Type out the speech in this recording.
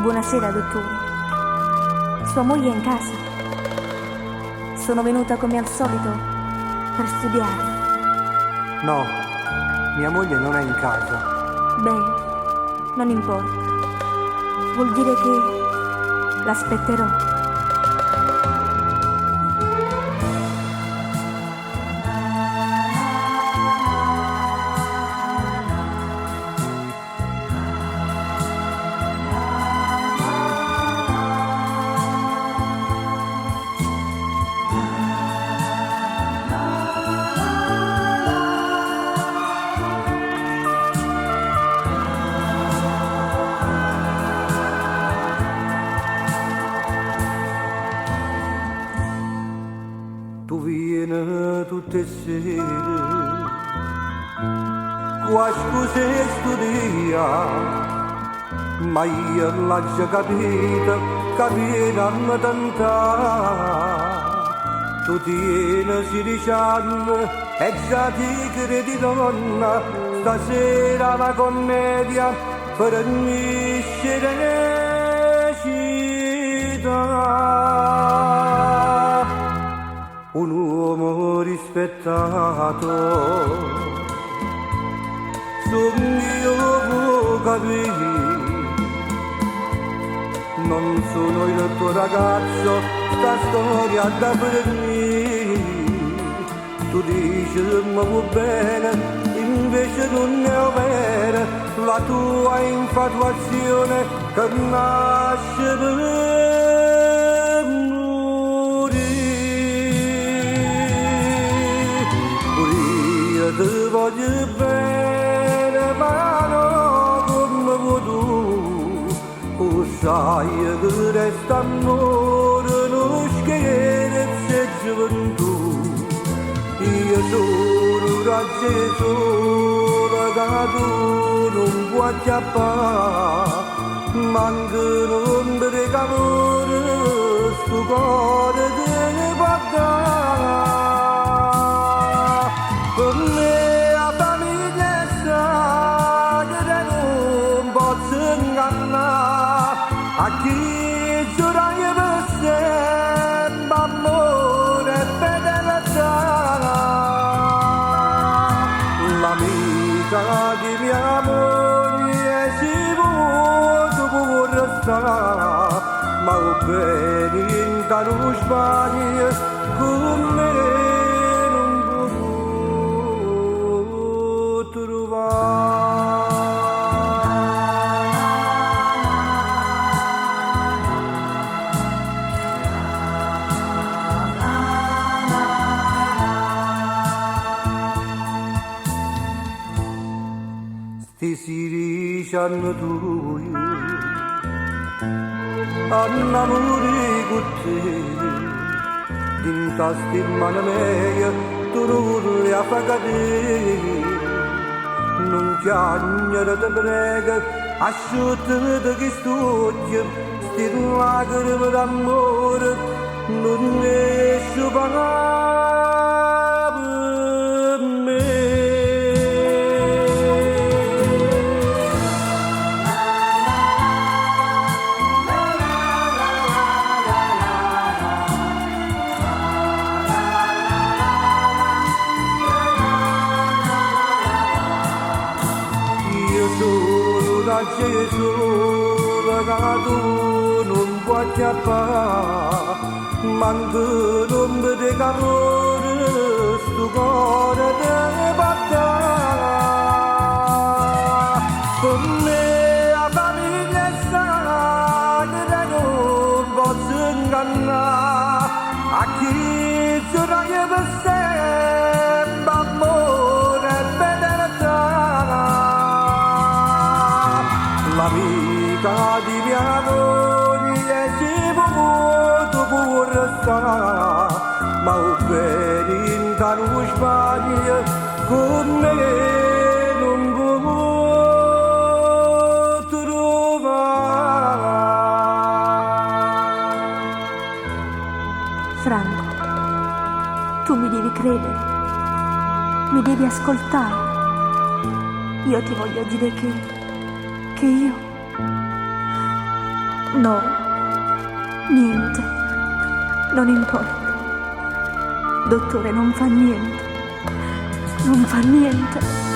Buonasera, dottore. Sua moglie è in casa? Sono venuta come al solito per studiare. No, mia moglie non è in casa. Beh, non importa. Vuol dire che l'aspetterò. Tu vieni tutte sere, quasi se studia, ma io l'ho già capito che viene tanta. Tu tieni 16 anni e già ti credi donna, stasera la commedia finisce recita. Un uomo rispettato, io capire, non sono il tuo ragazzo, sta storia da finire. Tu dici mi vuoi bene, invece non è vera, la tua infatuazione che nasce per morire. Ti voglio bene, ma non come vuoi tu sai che resta amore, non scherzi e gioventù. Io sono razze sola che tu non puoi acchiappare, manca l'ombra che amore, sto cuore te ne può dare. Per me la famiglia sa che non posso ingannare, a chi giura io per sempre amore e fedeltà. L'amica di mia moglie si può restare, ma va bene in taro sbagli con me. Sti si hanno tu annamori con te, dinta sti mano mia tu non a fagare. Non chiagnere te prega, asciuttami che studio, sti lacrime d'amore, non riesco a pagare per me. Gesù, ragazzo, non può acchiappare, manca l'ombra di calore, sto cuore te battà. Per me la famiglia sa che non posso ingannare, a chi giura io per sempre amore e fedeltà. L'amica di mia moglie si può restare, ma va bene in taro sbagli con me non può trovare. Franco, tu mi devi credere, mi devi ascoltare. Io ti voglio dire che io No, niente, non importa. Dottore, non fa niente, non fa niente.